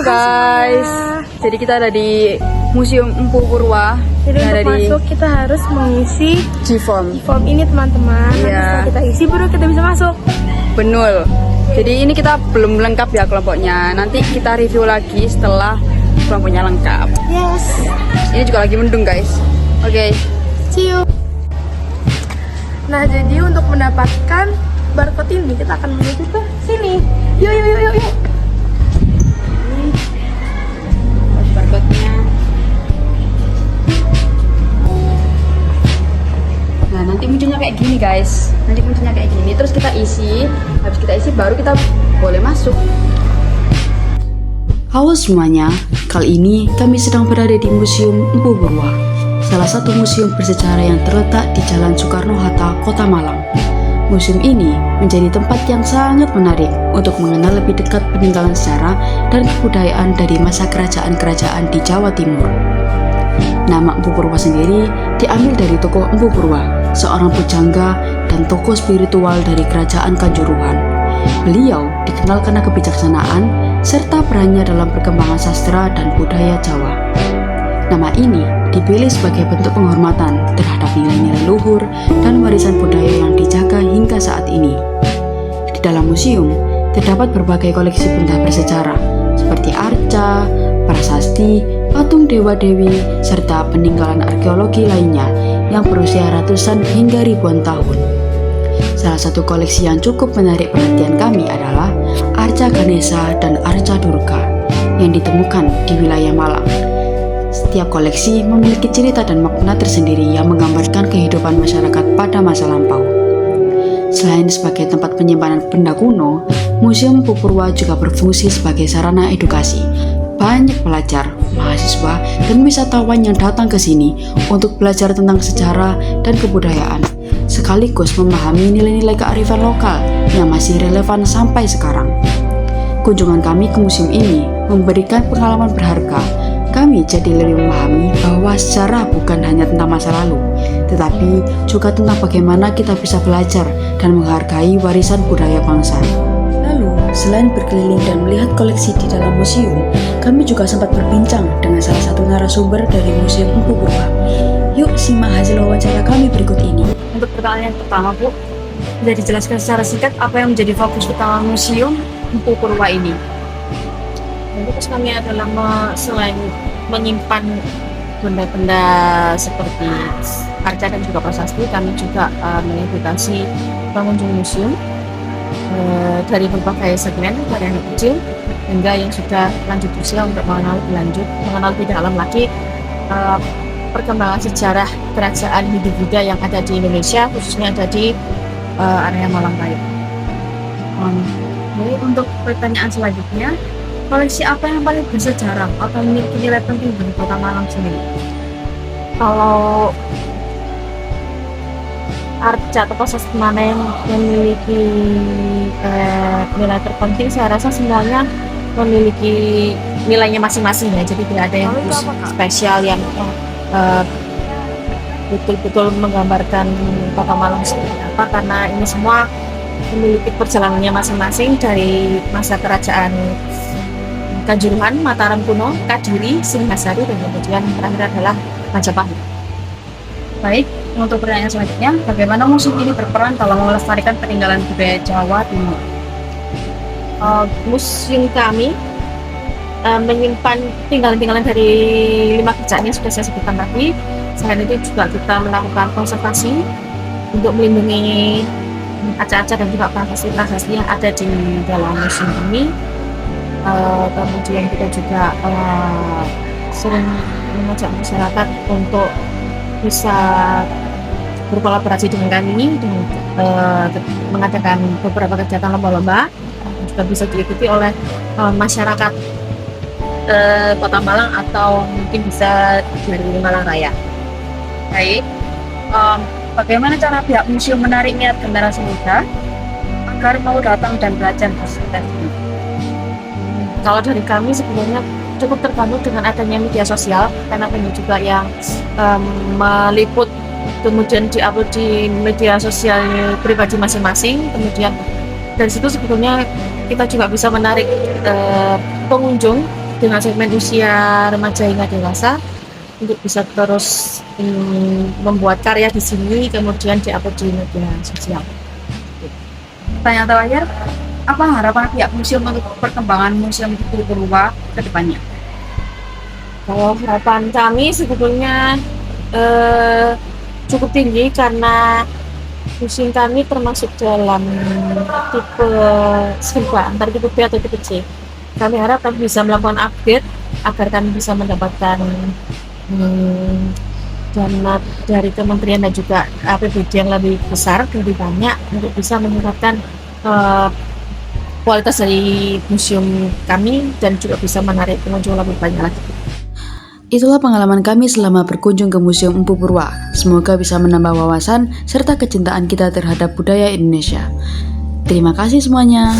guys. Jadi kita ada di Museum Empu Purwa. Jadi ada untuk masuk kita harus mengisi G-Form. form ini teman-teman. Nanti Iya. setelah kita isi baru kita bisa masuk. Benul. Jadi ini kita belum lengkap ya kelompoknya. Nanti kita review lagi setelah kelompoknya lengkap. Yes. Ini juga lagi mendung guys. Oke. See you. Nah, jadi untuk mendapatkan barcode ini kita akan menuju ke sini. Yuk, yuk, yuk, yuk, yuk. Barcode-nya. Nah, nanti munculnya kayak gini guys. Nanti munculnya kayak gini. Terus kita isi. Habis kita isi baru kita boleh masuk. Halo semuanya, kali ini kami sedang berada di Museum Empu Purwa, salah satu museum bersejarah yang terletak di Jalan Soekarno-Hatta, Kota Malang. Museum ini menjadi tempat yang sangat menarik untuk mengenal lebih dekat peninggalan sejarah dan kebudayaan dari masa kerajaan-kerajaan di Jawa Timur. Nama Empu Purwa sendiri diambil dari tokoh Empu Purwa, seorang pujangga dan tokoh spiritual dari Kerajaan Kanjuruhan. Beliau dikenal karena kebijaksanaan serta perannya dalam perkembangan sastra dan budaya Jawa. Nama ini dipilih sebagai bentuk penghormatan terhadap nilai-nilai luhur dan warisan budaya yang dijaga hingga saat ini. Di dalam museum terdapat berbagai koleksi benda bersejarah seperti arca, prasasti, patung dewa-dewi, serta peninggalan arkeologi lainnya yang berusia ratusan hingga ribuan tahun. Salah satu koleksi yang cukup menarik perhatian kami adalah arca Ganesha dan arca Durga yang ditemukan di wilayah Malang. Setiap koleksi memiliki cerita dan makna tersendiri yang menggambarkan kehidupan masyarakat pada masa lampau. Selain sebagai tempat penyimpanan benda kuno, Museum Empu Purwa juga berfungsi sebagai sarana edukasi. Banyak pelajar, mahasiswa, dan wisatawan yang datang ke sini untuk belajar tentang sejarah dan kebudayaan, sekaligus memahami nilai-nilai kearifan lokal yang masih relevan sampai sekarang. Kunjungan kami ke museum ini memberikan pengalaman berharga. Kami jadi lebih memahami bahwa sejarah bukan hanya tentang masa lalu, tetapi juga tentang bagaimana kita bisa belajar dan menghargai warisan budaya bangsa. Lalu, selain berkeliling dan melihat koleksi di dalam museum, kami juga sempat berbincang dengan salah satu narasumber dari Museum Empu Purwa. Yuk simak hasil wawancara kami berikut ini. Untuk pertanyaan yang pertama, Bu, bisa dijelaskan secara singkat apa yang menjadi fokus utama Museum Empu Purwa ini? Fokus kami adalah selain menyimpan benda-benda seperti arca dan juga prasasti, kami juga mengedukasi pengunjung museum dari berbagai segmen, dari yang kecil hingga yang sudah lanjut usia untuk mengenal lebih dalam lagi perkembangan sejarah kerajaan Hindu-Buddha yang ada di Indonesia, khususnya ada di area Malang Raya. Jadi untuk pertanyaan selanjutnya, koleksi apa yang paling bersejarah atau memiliki nilai penting bagi Kota Malang sendiri? Kalau arca atau prasasti mana yang memiliki nilai terpenting, saya rasa sebenarnya memiliki nilainya masing-masing ya, jadi tidak ada yang khusus spesial yang betul-betul menggambarkan Kota Malang seperti apa, karena ini semua memiliki perjalanannya masing-masing dari masa kerajaan Kanjuruhan, Mataram kuno, Kadiri, Singhasari, dan kemudian terakhir adalah Majapahit. Baik, untuk pertanyaan selanjutnya, bagaimana museum ini berperan dalam melestarikan peninggalan budaya Jawa Timur? Museum kami menyimpan tinggalan-tinggalan dari 5 kerajaan yang sudah saya sebutkan tadi. Selain itu juga kita melakukan konservasi untuk melindungi arca-arca dan juga prasasti-prasasti yang ada di dalam museum ini. Kemudian kita juga sering mengajak masyarakat untuk bisa berkolaborasi dengan kami dengan mengadakan beberapa kegiatan lomba-lomba, juga bisa diikuti oleh masyarakat Kota Malang atau mungkin bisa dari Malang Raya. Baik, bagaimana cara pihak museum menarik minat generasi muda agar mau datang dan belajar bersejarah ini? Kalau dari kami sebenarnya cukup terbantu dengan adanya media sosial, karena banyak juga yang meliput kemudian diupload di media sosial pribadi masing-masing. Kemudian dari situ sebetulnya kita juga bisa menarik pengunjung dengan segmen usia remaja hingga dewasa untuk bisa terus membuat karya di sini, kemudian diupload di media sosial. Pertanyaan terakhir, apa harapan pihak museum untuk perkembangan Museum Kupu Purwa ke depannya? Kalau harapan kami sebetulnya cukup tinggi karena museum kami termasuk dalam tipe silva antara tipe B atau tipe C. Kami harap kami bisa melakukan update agar kami bisa mendapatkan dana dari kementerian dan juga APBD yang lebih besar, lebih banyak untuk bisa meningkatkan kualitas dari museum kami dan juga bisa menarik pengunjung lebih banyak lagi. Itulah pengalaman kami selama berkunjung ke Museum Empu Purwa. Semoga bisa menambah wawasan serta kecintaan kita terhadap budaya Indonesia. Terima kasih semuanya.